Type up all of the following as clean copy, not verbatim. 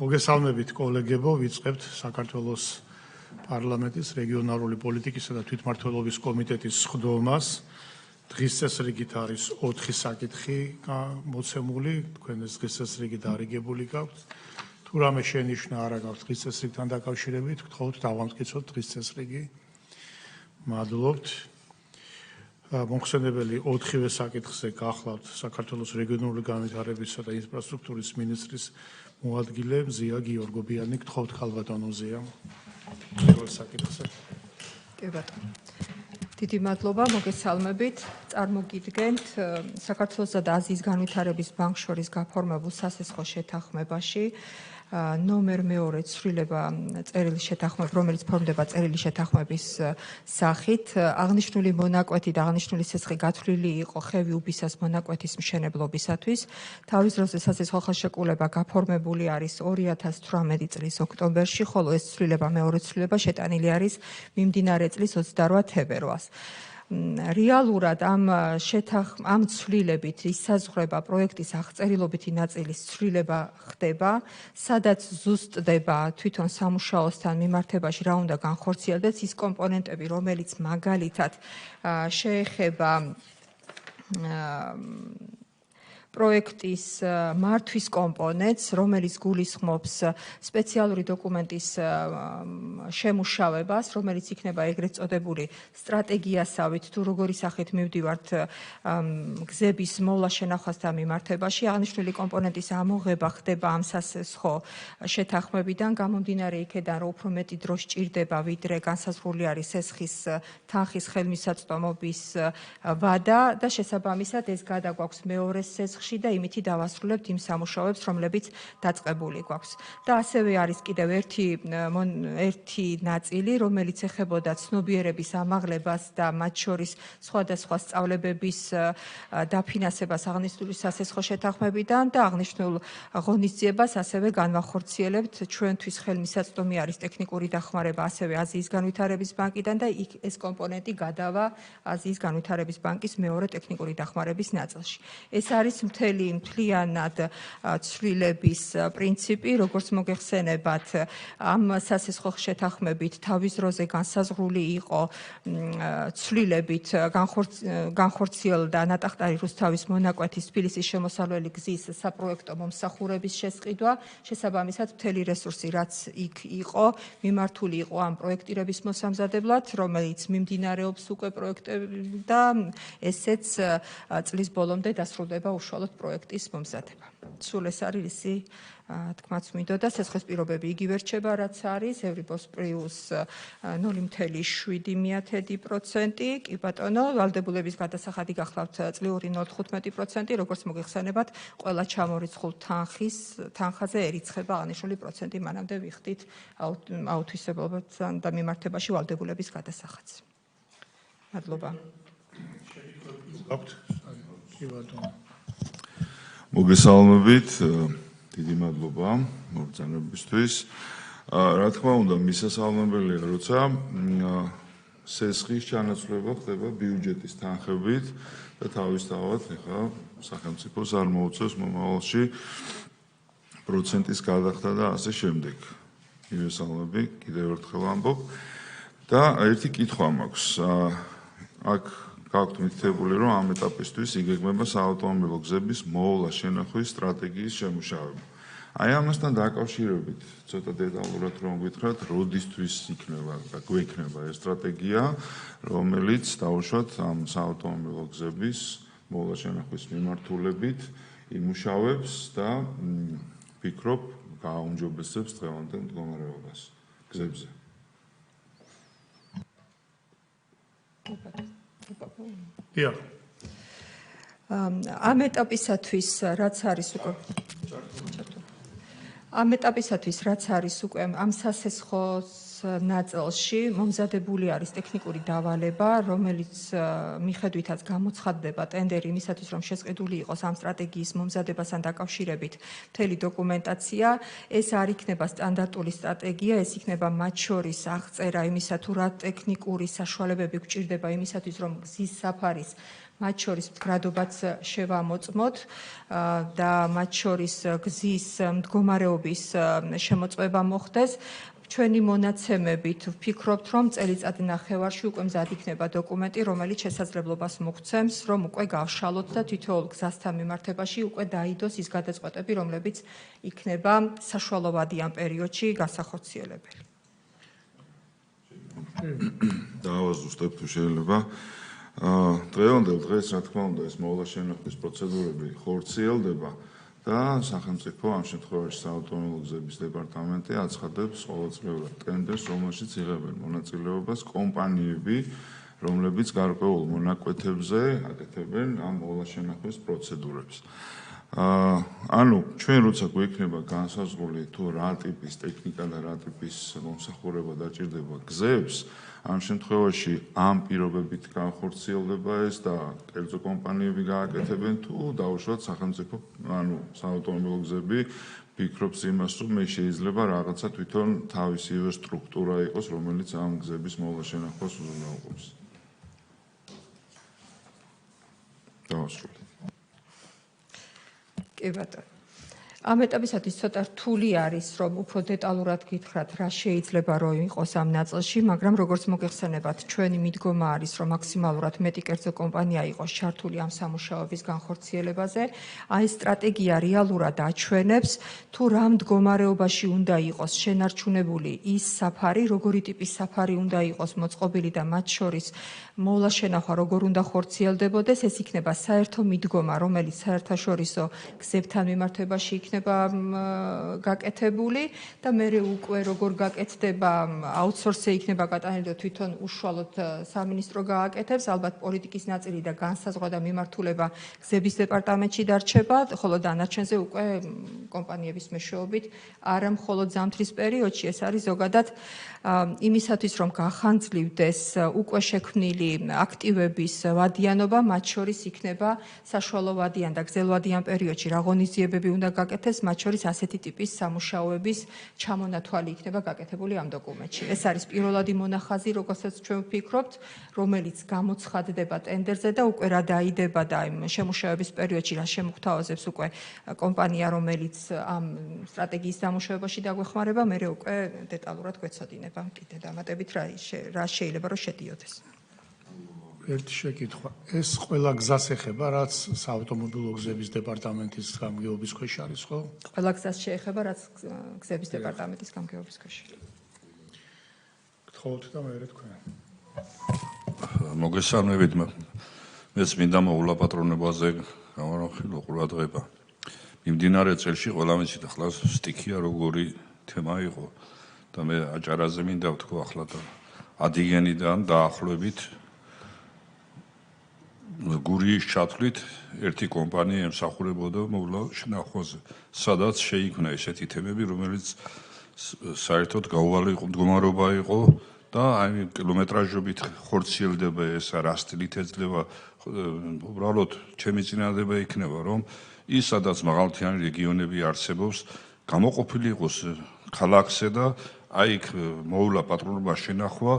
მოგესალმებით კოლეგებო, ვიწყებთ საქართველოს პარლამენტის რეგიონალური პოლიტიკისა და თვითმმართველობის კომიტეტის სხდომას. დღის წესრიგით არის 4 საკითხი მოცემული, თქვენ ეს დღის წესრიგით არიგებული გაქვთ. თუ რამე შენიშვნა არა გაქვთ დღის წესრიგთან დაკავშირებით, გთხოვთ დავამტკიცოთ დღის წესრიგი. მადლობთ. მომხსენებელი 4-ვე საკითხზე გახლავთ საქართველოს რეგიონული განვითარებისა და ინფრასტრუქტურის მინისტრის მოადგილე მზია გიორგობიანი. გთხოვთ ხალბატონო მზია. პირველ საკითხზე. კი ბატონო. დიდი მადლობა, მოგესალმებით. წარმოგიდგენთ საქართველოსა და აზიის განვითარების ბანკს შორის გაფორმებულ სასესხო შეთანხმებაში ნომერ მეორე ცვლილება წერილის შეთანხმება, რომელიც ფორმდება წერილის შეთანხმების სახით. აღნიშნული მონაკვეთი და აღნიშნული ცეცხლი გათვლილი იყო ხევი უბისას მონაკვეთის მშენებლობისათვის. თავის დროზე სასესხო ხელშეკრულება გაფორმებული არის 2018 წლის ოქტომბერში, ხოლო ეს ცვლილება მეორე ცვლილება შეტანილი არის მიმდინარე წლის 28 თებერვალს. რეალურად ამ ცვლილებით ისაზღვრება პროექტის აღწერილობითი ნაწილის ცვლილება ხდება, სადაც ზუსტდება თვითონ სამუშაოსთან მიმართებაში რა უნდა განხორციელდეს ის კომპონენტები, რომელიც მაგალითად შეეხება პროექტის მართვის კომპონენტს, რომელიც გულისხმობს სპეციალური დოკუმენტის შემუშავებას, რომელიც იქნება ეგრეთ წოდებული სტრატეგიასავით, თუ როგორი სახით მივდივართ გზების მოვლა შენახვასთან მიმართებაში. აღნიშნული კომპონენტის ამოღება ხდება ამ სასესხო შეთანხმებიდან, გამომდინარე იქედან, რომ უფრო მეტი დრო სჭირდება, ვიდრე განსაზღვრული არის სესხის თანხის ხელმისაწვდომობის ვადა და შესაბამისად ეს გადაგვაქვს მეორე სესხში და იმითი დავასრულებთ იმ სამუშაოებს, რომლებიც დაწყებული გვაქვს. და ასევე არის კიდევ ერთი ნაწილი, რომელიც ეხებოდა ცნობიერების ამაღლებას და მათ შორის სხვადასხვა სწავლებების დაფინანსებას აღნიშნული სასესხო შეთანხმებიდან და აღნიშნულ ღონისძიებას ასევე განვახორციელებთ. ჩვენთვის ხელმისაწვდომი არის ტექნიკური დახმარება ასევე აზიის განვითარების ბანკიდან და ეს კომპონენტი გადავა აზიის განვითარების ბანკის მეორე ტექნიკური დახმარების ნაწილში. ეს არის მთლიანად ცვლილების პრინციპი, როგორც მოგეხსენებათ, ამ სასესხო შეთანხმებით თავის დროზე განსაზღვრული იყო ცვლილებით განხორციელდა ნატახტარი რუსთავის მონაკვეთის თბილისის შემოსავლელი გზის საპროექტო მომსახურების შესყიდვა, შესაბამისად მთელი რესურსი, რაც იქ იყო, მიმართული იყო ამ პროექტირების მოსამზადებლად, რომელიც მიმდინარეობს უკვე პროექტები და ესეც წლის ბოლომდე დასრულდება უშუალოდ პროექტის მომზადება. სულ ეს არის ისი თქმაც მინდოდა, სესხის პირობები იგივე რჩება, რაც არის, ევრიბორს პლუს 0.7%, კი ბატონო, ვალდებულების გადასახადი გახლავთ წლიური 0.15%, როგორც მოგეხსენებათ, ყველა ჩამორიცხულ თანხაზე ერიცხება აღნიშნული პროცენტი, მანამდე ვიხდით აუთვისებობასთან და მიმართებაში ვალდებულების გადასახადს. მადლობა. მოგესალმებით, დიდი მადლობა მოგზაურობისთვის. რა თქმა უნდა, მისასალმებელია, როცა სესხის ჩანაცვლება ხდება ბიუჯეტის თანხებით და თავისთავად ეხლა სახელმწიფოს არ მოუწევს მომავალში პროცენტის გადახდა და ასე შემდეგ. მივესალმები, კიდევ ერთხელ ამბობ და ერთი კითხვა მაქვს. აქ გაქვთ მითითებული, რომ ამ ეტაპისთვის იგეგმება საავტომობილო გზების მოვლა შენახვის სტრატეგიის შემუშავება. აი ამასთან დაკავშირებით ცოტა დეტალურად რომ გითხრათ, როდისთვის იქნება და გვექნება ეს სტრატეგია, რომელიც დაუშვათ ამ საავტომობილო გზების მოვლა შენახვის მიმართულებით იმუშავებს და ვფიქრობ, გააუმჯობესებს დღევანდელ მდგომარეობას გზებზე. ამ ეტაპისათვის რაც არის უკვე ამ სასესხოს ნაწილში მომზადებული არის ტექნიკური დავალება, რომელიც მიხედვითაც გამოცხადდება ტენდერი იმისათვის, რომ შესყიდული იყოს ამ სტრატეგიის მომზადებასთან დაკავშირებით მთელი დოკუმენტაცია. ეს არ იქნება სტანდარტული სტრატეგია, ეს იქნება მათ შორის აღწერა იმისა, თუ რა ტექნიკური საშუალებები გვჭირდება იმისათვის, რომ გზის საფარის მათ შორის მდგრადობაც შევამოწმოთ და მათ შორის გზის მდგომარეობის შემოწმება მოხდეს. ჩვენი მონაცემებით ვფიქრობთ, რომ წელიწად ნახევარში უკვე მზად იქნება დოკუმენტი, რომელიც შესაძლებლობას მოგცემს, რომ უკვე გავშალოთ და თითოეულ გზასთან მიმართებაში უკვე დაიდოს ის გადაწყვეტები, რომლებიც იქნება საშუალოვადიან პერიოდში გასახორციელებელი. დავაზუსტებ თუ შეიძლება. დღევანდელ დღეს, რა თქმა უნდა, ეს მოვლა შენახვის პროცედურები ხორციელდება და სახელმწიფო ამ შემთხვევაში საავტომობილო გზების დეპარტამენტი აცხადებს ყოველწლიურად ტენდერს, რომელშიც იღებენ მონაწილეობას კომპანიები, რომლებიც გარკვეულ მონაკვეთებზე აკეთებენ ამ მოვლა შენახვის პროცედურებს. ანუ ჩვენ როცა გვექნება განსაზღვრული თუ რა ტიპის ტექნიკა და რა ტიპის მომსახურება დაჭირდება გზებს, ამ შემთხვევაში ამ პირობებით განხორციელდება ეს და კერძო კომპანიები გააკეთებენ თუ დაუშვათ სახელმწიფო, ანუ საავტომობილო გზები ფიქრობს იმას, რომ მე შეიძლება რაღაცა თვითონ თავისივე სტრუქტურა იყოს, რომელიც ამ გზების მოვლა შენახვას უზრუნველყოფს. დავასრულე. კი ბატონო. ამ ეტაპისათვის ცოტა რთული არის, რომ უფრო დეტალურად გითხრათ, რა შეიძლება რომ იყოს ამ ნაწილში, მაგრამ როგორც მოგეხსენებათ, ჩვენი მიდგომა არის, რომ მაქსიმალურად მეტი კერძო კომპანია იყოს ჩართული ამ სამუშაოების განხორციელებაზე. აი ეს სტრატეგია რეალურად აჩვენებს, თუ რა მდგომარეობაში უნდა იყოს შენარჩუნებული ის საფარი, როგორი ტიპის საფარი უნდა იყოს მოწყობილი და მათ შორის მოვლა შენახვა როგორ უნდა ხორციელდებოდეს, ეს იქნება საერთო მიდგომა, რომელიც საერთაშორისო გზებთან მიმართებაში იქნება გაკეთებული და მე უკვე როგორ გაკეთდება აუთსორსი იქნება გატანილი და თვითონ უშუალოდ სამინისტრო გააკეთებს, ალბათ პოლიტიკის ნაწილი და განსაზღვრა და მიმართულება გზების დეპარტამენტში დარჩება, ხოლო დანარჩენზე უკვე კომპანიების მეშვეობით არა მხოლოდ ზამთრის პერიოდში, ეს არის ზოგადად იმისათვის, რომ გახანძლივდეს უკვე შექმნილი აქტივების ვადიანობა, მათ შორის იქნება საშუალოვადიან და გრძელვადიან პერიოდში რა ღონისძიებები უნდა გაკეთდეს, მათ შორის ასეთი ტიპის სამუშაოების ჩამონათვალი იქნება გაკეთებული ამ დოკუმენტში. ეს არის პირველადი მონახაზი, როგორცაც ჩვენ ვფიქრობთ, რომელიც გამოცხადდება ტენდერზე და უკვე რა დაიდება და იმ შემუშავების პერიოდში რა შემოგთავაზებს უკვე კომპანია, რომელიც ამ სტრატეგიის დამუშავებაში დაგვეხმარება, მე უკვე დეტალურად გვეცოდინება კიდე დამატებით რა შეიძლება რომ შედიოდეს. ერთი შეკითხვა. ეს ყველა გზას ეხება, რაც საავტომობილო გზების დეპარტამენტის გამგეობის ქვეშ არის, ხო? ყველა გზას შეეხება, რაც გზების დეპარტამენტის გამგეობის ქვეშ. გთხოვთ და მე თქვენ. მოგესალმებით, მეც მინდა მოვლა პატრონებაზე გამარხილო ყურადღება. მიმდინარე წელში ყველა მეცით ახლა სტიქია როგორი თემა იყო და მე აჭარაზე მინდა ვთქვა ახლა და ადიგენიდან დაახლოებით გურიის ჩათვლით ერთი კომპანია ემსახურებოდა მოვლა შენახვაზე, სადაც შეიქმნა ესეთი თემები, რომელიც საერთოდ გაუვალი მდგომარეობა იყო და აი კილომეტრაჟობით ხორციელდება ეს რა სტილით ეძლევა, უბრალოდ ჩემი წინადადება იქნება, რომ ის სადაც მაღალმთიანი რეგიონები არსებობს, გამოყოფილი იყოს ქალაქზე და აი იქ მოვლა პატრონობა შენახვა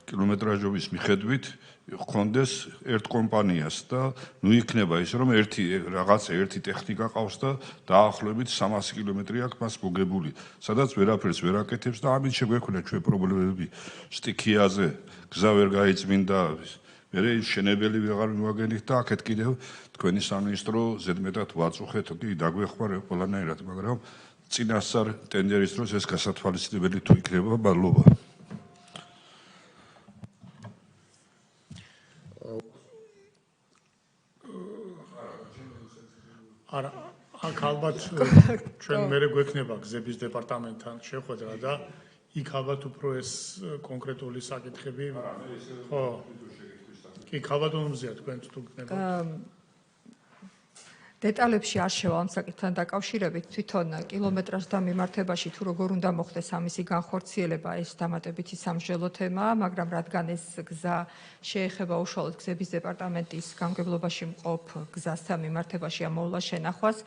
კილომეტრაჟობის მიხედვით ხონდეს ერთ კომპანიას და ნუ იქნება ის რომ ერთი ტექნიკა ყავს და დაახლოებით 300 კილომეტრი აქვს მას მოგებული, სადაც ვერაფერს ვერ აკეთებს და ამით შეგვექნა ჩვენ პრობლემები სტიქიაზე, გზა ვერ გაიწმინდა, მე შენებელი ვეღარ მივაგენით და აქეთ კიდევ თქვენი სამინისტრო ზედმეტად ვაწუხეთ, კი დაგვეხმარება ყველანაირად, მაგრამ წინასწარ ტენდერის დროს ეს გასათვალისწინებელი თუ იქნება, მადლობა. არა, აქ ალბათ ჩვენ მერე გვექნება გზების დეპარტამენტთან შეხვედრა და იქ ალბათ უფრო ეს კონკრეტული საკითხები ხო. კი, ქალბატონო მზია თქვენ თუ გქნებათ. დეტალებში არ შევა ამ საკითხთან დაკავშირებით თვითონ კილომეტრაჟ და მიმართებაში თუ როგორ უნდა მოხდეს ამისი განხორციელება ეს დამატებითი სამსჯელო თემაა, მაგრამ რადგან ეს გზა შეეხება უშუალოდ გზების დეპარტამენტის გამგებლობაში მყოფ გზასთან მიმართებაში ამოვლა შენახვას,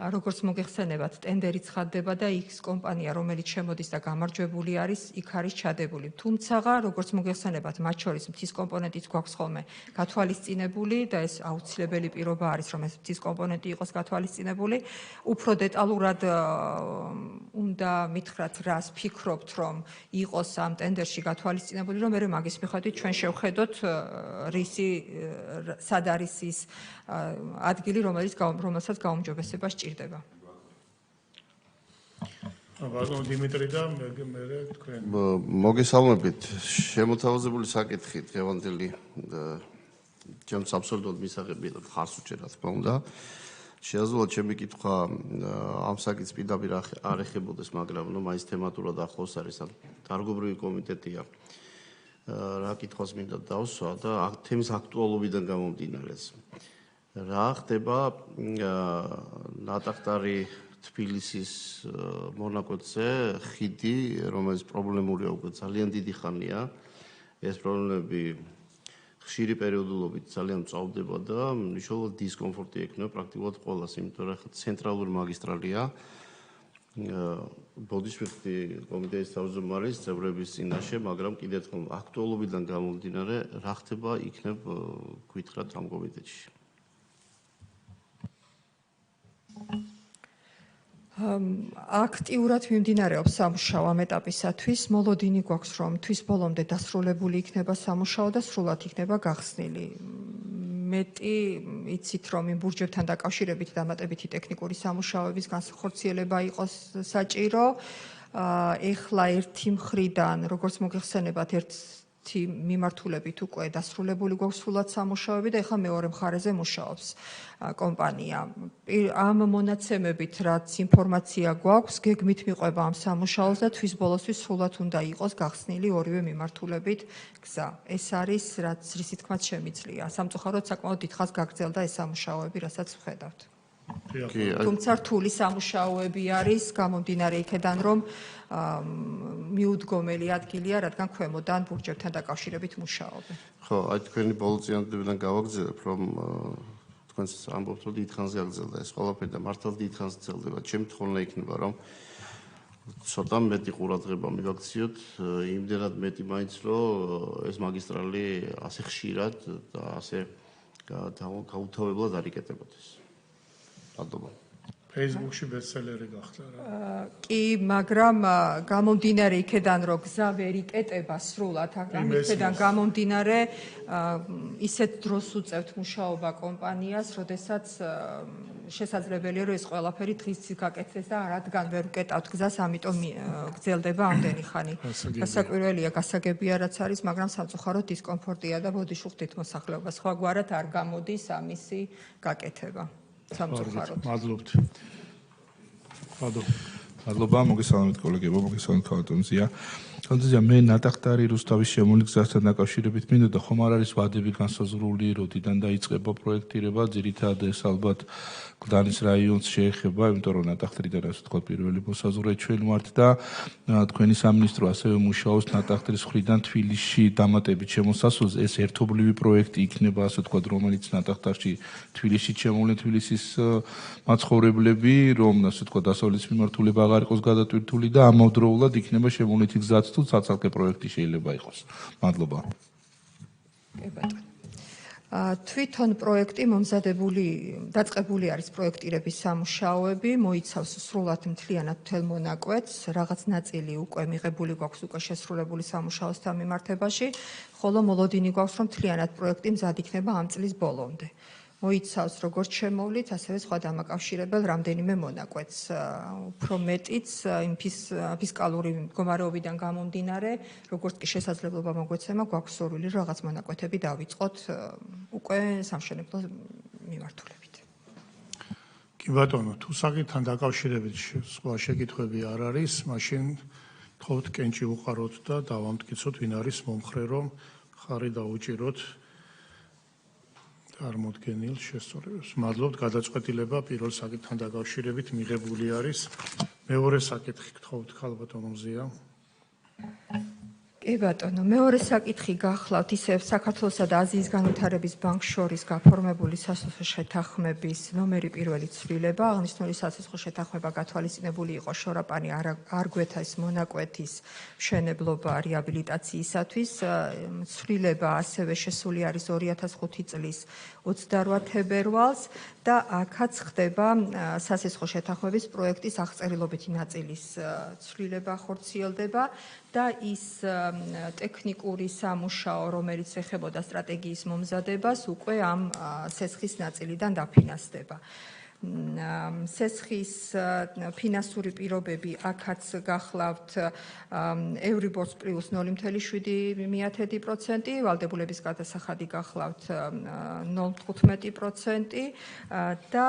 როგორც მოგეხსენებათ, ტენდერი ცხადდება და X კომპანია, რომელიც შემოდის და გამარჯვებული არის, იქ არის ჩადებული. თუმცა, როგორც მოგეხსენებათ, მათ შორის მთის კომპონენტიც გვაქვს ხოლმე გათვალისწინებული და ეს აუცილებელი პირობა არის, რომ ეს მთის კომპონენტი იყოს გათვალისწინებული. უფრო დეტალურად უნდა მითხრათ, რას ფიქრობთ, რომ იყოს ამ ტენდერში გათვალისწინებული, რომ მე მაგის მიხედვით ჩვენ შევხედოთ სად არის ის ადგილი, რომელსაც გაუმჯობესება სჭირდება. ბატონ დიმიტრი და მე თქვენ. მოგესალმებით. შემოთავაზებული საკითხი დღევანდელი ჩემს აბსოლუტურად მისაღებია და ხარს უჭერა, თქმა უნდა. შეაძლოა ჩემი კითხვა ამ საკითხს პირდაპირ არ ეხებოდეს, მაგრამ მაინც თემატურად ახლოს არის, დარგობრივი კომიტეტია. რა კითხვას მინდა დავსვა და თემის აქტუალობიდან გამომდინარეს. რა ხდება ნატახტარი თბილისის მონაკვეთზე ხიდი, რომელიც პრობლემურია უკვე ძალიან დიდი ხანია. ეს პრობლემები ხშირი პერიოდულობით ძალიან მწვავდება და მნიშვნელოვანი დისკომფორტი ექნება პრაქტიკულად ყველას, იმიტომ რომ ცენტრალური მაგისტრალია. ბოდიშ ვიხდი კომიტეტის თავმჯდომარის წევრების წინაშე, მაგრამ კიდევ ერთხელ აქტუალობიდან გამომდინარე, რა ხდება იქნებ გითხრათ ამ კომიტეტში. აქტიურად მიმდინარეობს სამუშაო ამ ეტაპისათვის. მოლოდინი გვაქვს, რომ თვის ბოლომდე დასრულებული იქნება სამუშაო და სრულად იქნება გახსნილი. მეტი იცით, რომ იმ ბურჯებთან დაკავშირებით დამატებითი ტექნიკური სამუშაოების განხორციელება იყოს საჭირო. ეხლა ერთი მხრიდან, როგორც მოგეხსენებათ, ერთი მიმართულებით უკვე დასრულებული გვაქვს სრულად სამუშაოები და ეხლა მეორე მხარეზე მუშაობს კომპანია. ამ მონაცემებით, რაც ინფორმაცია გვაქვს, გეგმით მიყვება ამ სამუშაოს და თვის ბოლოსთვის სრულად უნდა იყოს გახსნილი ორივე მიმართულებით გზა. ეს არის, რაც რისი თქმაც შემიძლია. სამწუხაროდ საკმაოდ დიდხანს გაგრძელდა ეს სამუშაოები, რასაც ვხედავთ. თუმცა რთული სამუშაოები არის, გამომდინარე იქედან, რომ მიუდგომელი ადგილია, რადგან ქვემოდან ბურჯებთან დაკავშირებით მუშაობენ. ხო, აი თქვენი ბოლო წინადადებიდან გავაგრძელებ, რომ თქვენს ამბობთ, რომ დიდხანს გაგრძელდა ეს ყველაფერი და მართალ დიდხანს გრძელდება. ჩემი თხოვნა იქნება, რომ ცოტა მეტი ყურადღება მივაქციოთ, იმდენად მეტი მაინც, რომ ეს მაგისტრალი ასე ხშირად და ასე გაუთავებლად არ იკეტებოდეს. მადლობა. Facebook-ში ბესტსელერი გახდა რა. კი, მაგრამ გამომდინარე იქედან, რომ გზა ვერ იკეტება სრულად, ამისგან გამომდინარე ისეთ დროს უწევთ მუშაობა კომპანიას, როდესაც შესაძლებელია, რომ ეს ყველაფერი დღისით გაკეთდეს და რადგან ვერ უკეტავთ გზას, ამიტომ გრძელდება ამდენი ხანი. გასაკვირველია, გასაგებია რაც არის, მაგრამ სამწუხაროდ დისკომფორტია და ბოდიშუხდით მოსახლეობა. სხვაგვარად არ გამოდის ამისი გაკეთება. სამწუხაროდ. მადლობთ. მადლობა, მოგესალმებით კოლეგებო, მოგესალმებით ქალბატონზია. თუმცა მე ნატახტარი რუსთავის შემული გზასთან დაკავშირებით მინდოდა, ხომ არ არის ვადები განსაზღვრული, როდიდან დაიწყება პროექტირება, ძირითადად ეს ალბათ გლანის რაიონს შეეხება, იმიტომ რომ ნატახტარიდან ასე ვთქვათ პირველი მოსაზღვრე ჩვენ ვართ და თქვენი სამინისტრო ასევე მუშაობს ნატახტრის მხრიდან თბილისში დამატებით შემოსასვლელზე. ეს ერთობლივი პროექტი იქნება, ასე ვთქვათ, რომელიც ნატახტარში თბილისში შემოვლენ თბილისის მაცხოვრებლები, რომ ასე ვთქვათ, დასავლეთის მიმართულება აღარ იყოს გადატვირთული და ამავდროულად იქნება შემოვლენითი გზაც თუ საცალკე პროექტი შეიძლება იყოს. მადლობა. თვითონ პროექტი მომზადებული, დაწყებული არის პროექტირების სამუშაოები, მოიცავს სრულად მთლიანად მთელ მონაკვეთს, რაღაც ნაწილი უკვე მიღებული გვაქვს უკვე შესრულებული სამუშაოსთან მიმართებაში, ხოლო მოლოდინი გვაქვს, რომ მთლიანად პროექტი მზად იქნება ამ წლის ბოლომდე. მოიცავს როგორც შემოვლით, ასევე სხვა დამაკავშირებელ რამდენიმე მონაკვეთს. უფრო მეტიც იმ ფისკალური მდგომარეობიდან გამომდინარე, როგორც კი შესაძლებლობა მოგვეცემა, გვაქვს სურვილი რაღაც მონაკვეთები დავიწყოთ უკვე სამშენებლო მიმართულებით. კი ბატონო, თუ საკითხთან დაკავშირებით სხვა შეკითხვები არ არის, მაშინ თხოვთ კენჭი უყაროთ და დავამტკიცოთ, ვინ არის მომხრე, რომ ხარი დაუჭიროთ. წარმოდგენილ შესწორებას. მადლობთ, გადაწყვეტილება პირველ საკითხთან დაკავშირებით მიღებული არის. მეორე საკითხი გთხოვთ ქალბატონო მზია. კი ბატონო, მეორე საკითხი გახლავთ ისევ საქართველოსა და აზიის განვითარების ბანკს შორის გაფორმებული სასიცოცხლო შეთანხმების ნომერი პირველი ცვლილება. აღნიშნული სასიცოცხლო შეთანხმება გათვალისწინებული იყო შორაპანი არგვეთას მონაკვეთის მშენებლობა რეაბილიტაციისათვის. ცვლილება ასევე შესული არის 2005 წლის 28 თებერვალს და აქაც ხდება სასიცოცხლო შეთანხმების პროექტის აღწერილობითი ნაწილის ცვლილება ხორციელდება და ის ტექნიკური სამუშაო, რომელიც ეხებოდა სტრატეგიის მომზადებას, უკვე ამ სესხის ნაწილიდან დაფინანსდება. სესხის ფინანსური პირობები აქაც გახლავთ ევრიბორს პლუს 0.7%, ვალდებულების გადასახადი გახლავთ 0.15% და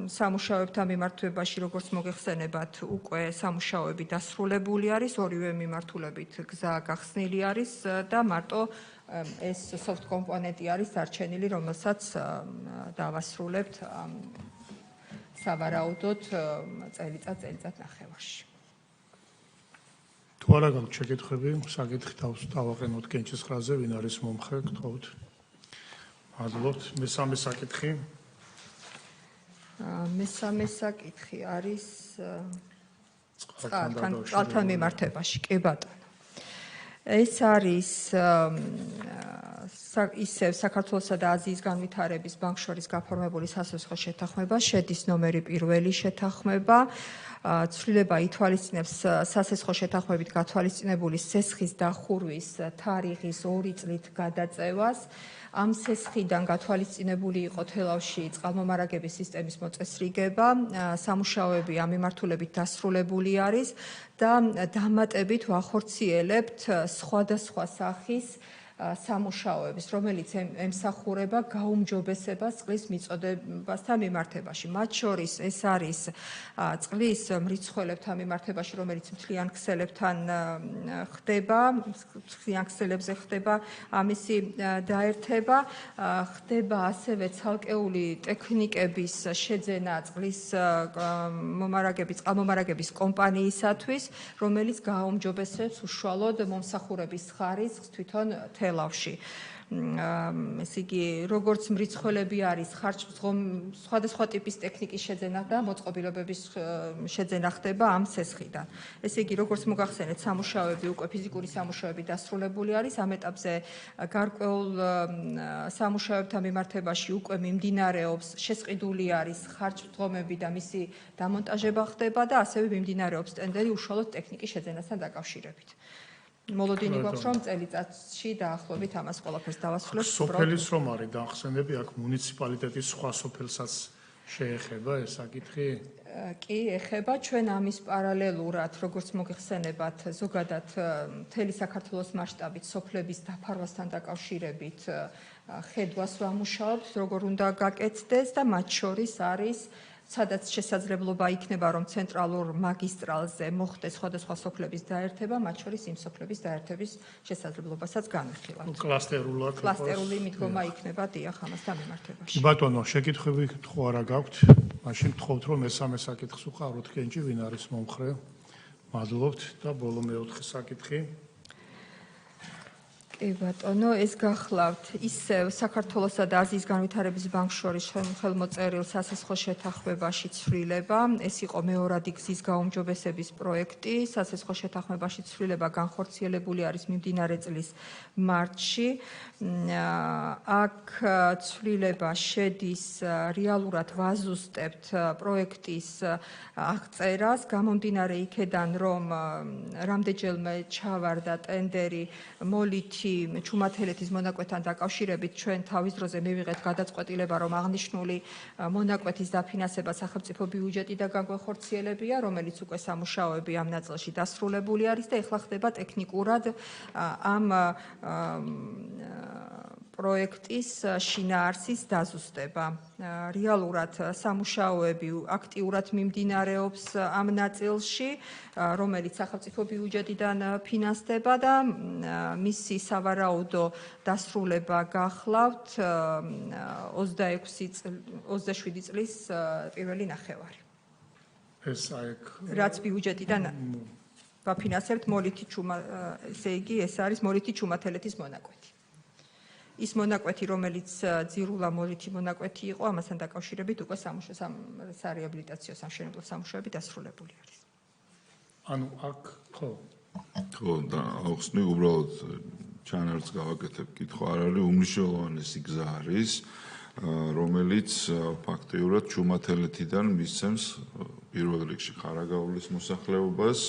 სამუშაოებთან მიმართებაში, როგორც მოგეხსენებათ, უკვე სამუშაოები დასრულებული არის, ორივე მიმართულებით გზა გახსნილი არის და მარტო ეს soft კომპონენტი არის დარჩენილი, რომელსაც დავასრულებთ სავარაუდოდ წელიწად ნახევარში. თუ არა გაქვთ შეკითხვები, საკითხი დავაყენოთ კენჭისყრაზე, ვინ არის მომხრე, გთხოვთ. მადლობთ. მესამე საკითხი. მესამე საკითხი არის წყალთან მიმართებაში, კი ბატონო. ეს არის ისევ საქართველოსა და აზიის განვითარების ბანკს შორის გაფორმებული სასიცოცხლო შეთანხმება, შედის ნომერი პირველი შეთანხმება. ცვლილება ითვალისწინებს სასიცოცხლო შეთანხმებით გათვალისწინებული სესხის დახურვის თარიღის 2 წლით გადაწევას. ამ სესხიდან გათვალისწინებული იყო თელავში წყალმომარაგების სისტემის მოწესრიგება. სამუშაოები ამ მიმართულებით დასრულებული არის და დამატებით ვახორციელებთ სხვადასხვა სახის სამუშაოებს, რომელიც ემსახურება გაუმჯობესებას წყლის მიწოდებასთან მიმართებაში. მათ შორის ეს არის წყლის მრიცხველებთან მიმართებაში, რომელიც მთლიან ქსელებთან ხდება, მთლიან ქსელებზე ხდება ამისი დაერთება, ხდება ასევე ცალკეული ტექნიკების შეძენა წყლის წყალმომარაგების კომპანიისათვის, რომელიც გააუმჯობესებს უშუალოდ მომსახურების ხარისხს თვითონ თელავში. ესე იგი, როგორც მრიცხველები არის სხვადასხვა ტიპის ტექნიკის შეძენა და მოწყობილობების შეძენა ხდება ამ სესხიდან. ესე იგი, როგორც მოგახსენეთ, სამუშაოები უკვე ფიზიკური სამუშაოები დასრულებული არის. ამ ეტაპზე გარკვეულ სამუშაოებთან მიმართებაში უკვე მიმდინარეობს, შესყიდული არის ხარჯ-დგომები და მისი დამონტაჟება ხდება და ასევე მიმდინარეობს ტენდერი უშუალოდ ტექნიკის შეძენასთან დაკავშირებით. მოლოდინი გვაქვს, რომ წელიწადში დაახლოებით ამას ყველაფერს დავასრულებთ. სოფელის რომ არის დაახსენები, აქ მუნიციპალიტეტის სხვა სოფელსაც შეეხება ეს საკითხი? კი, ეხება. ჩვენ ამის პარალელურად, როგორც მოგეხსენებათ, ზოგადად მთელი საქართველოს მასშტაბით სოფლების დაფარვასთან დაკავშირებით ხედვას ვამუშაობთ, როგორ უნდა გაკეთდეს და მათ შორის არის სადაც შესაძლებლობა იქნება, რომ ცენტრალურ მაგისტრალზე მოხდეს სხვადასხვა სოფლების დაერთება, მათ შორის იმ სოფლების დაერთების შესაძლებლობასაც განვიხილავთ. კლასტერული მიდგომა იქნება დიახ ამასთან მიმართებაში. ბატონო, შეკითხვები თუ არა გაქვთ, მაშინ გთხოვთ, რომ მესამე საკითხს უყაროთ კენჭი, ვინ არის მომხრე. მადლობთ და ბოლო მეოთხე საკითხი. კი ბატონო, ეს გახლავთ ისევ საქართველოსა და აზიის განვითარების ბანკს შორის ხელმოწერილ სასიცოცხლო შეთანხმებაში ცვლილება. ეს იყო მეორადი გზის გაუმჯობესების პროექტი. სასიცოცხლო შეთანხმებაში ცვლილება განხორციელებული არის მიმდინარე წლის მარტში. აქ ცვლილება შედის რეალურად ვაზუსტებთ პროექტის აღწერას, გამომდინარე იქედან, რომ რამდენჯერმე ჩავარდა ტენდერი მოლითი ჩუმათელეთის მონაკვეთთან დაკავშირებით, ჩვენ თავის დროზე მივიღეთ გადაწყვეტილება, რომ აღნიშნული მონაკვეთის დაფინანსება სახელმწიფო ბიუჯეტიდან განხორციელებია, რომელიც უკვე სამუშაოები ამ ნაწილში დასრულებული არის და ეხლა ხდება ტექნიკურად ამ პროექტის შინაარსის დაზუსტება. რეალურად სამუშაოები აქტიურად მიმდინარეობს ამ ნაწილში, რომელიც სახელმწიფო ბიუჯეტიდან ფინანსდება და მისი სავარაუდო დასრულება გახლავთ 27 წლის პირველი ნახევარი. რაც ბიუჯეტიდან ვაფინანსებთ მოლითი ჩუმა, ესე იგი ეს არის მოლითი ჩუმათელეთის მონაკვეთი. ის მონაკვეთი, რომელიც ძირულა მოლითი მონაკვეთი იყო, ამასთან დაკავშირებით უკვე სარეაბილიტაციო სამშენებლო სამუშაოები დასრულებული არის. ანუ აქ ხო და ახსნი უბრალოდ ჩანარჩ გავაკეთებ კითხვა არ არის უმნიშვნელოვანესი გზა არის რომელიც ფაქტიურად ჩუმათელეთიდან მისცემს პირველ რიგში ხარაგაულის მოსახლეობას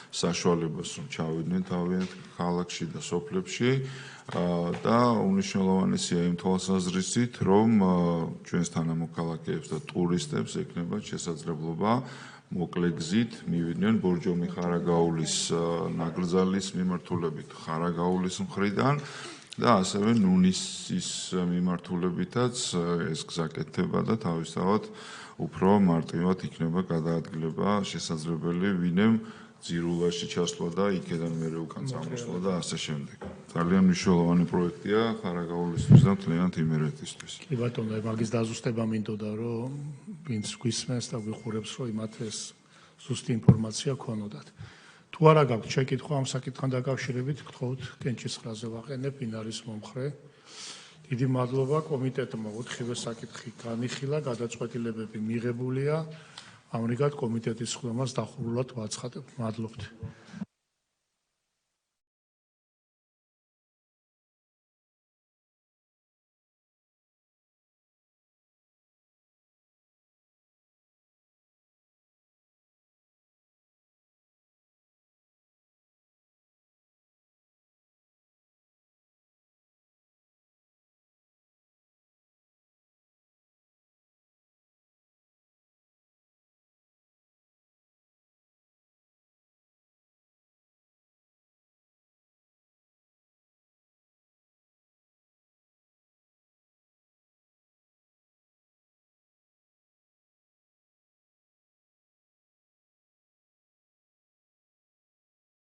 საშუალებას რომ ჩავიდნენ თავიანთ ქალაქში და სოფლებში და უნიშნელოვანესია იმ თვალსაზრისით რომ ჩვენს თანამოქალაქეებს და ტურისტებს ექნებათ შესაძლებლობა მოკლე გზით მივიდნენ ბორჯომი ხარაგაულის ნაკრძალის მიმართულებით ხარაგაულის მხრიდან და ასევე ნუნისის მიმართულებითაც ეს გზა კეთდება და თავისთავად უფრო მარტივად იქნება გადაადგილება შესაძლებელი ვინემ ძირულაში ჩასვლა და იქედან მერე უკან წამოსვლა და ასე შემდეგ. ძალიან მნიშვნელოვანი პროექტია ხარაგაულისთვის და მთლიანად იმერეთისთვის. კი ბატონო, მაგის დაზუსტება მინდოდა რომ ვინც გვისმენს და გვიხურებს რომ იმათ ეს ზუსტი ინფორმაცია ქონოდათ. თუ არა გაქვთ შეკითხვა ამ საკითხთან დაკავშირებით, გთხოვთ კენჭისყრაზე ვაყენებ, ვინ არის მომხრე. დიდი მადლობა კომიტეტმა 4-ვე საკითხი განიხილა, გადაწყვეტილებები მიღებულია. ამრიგად კომიტეტის ხდომას დახურულად ვაცხადებ. მადლობთ.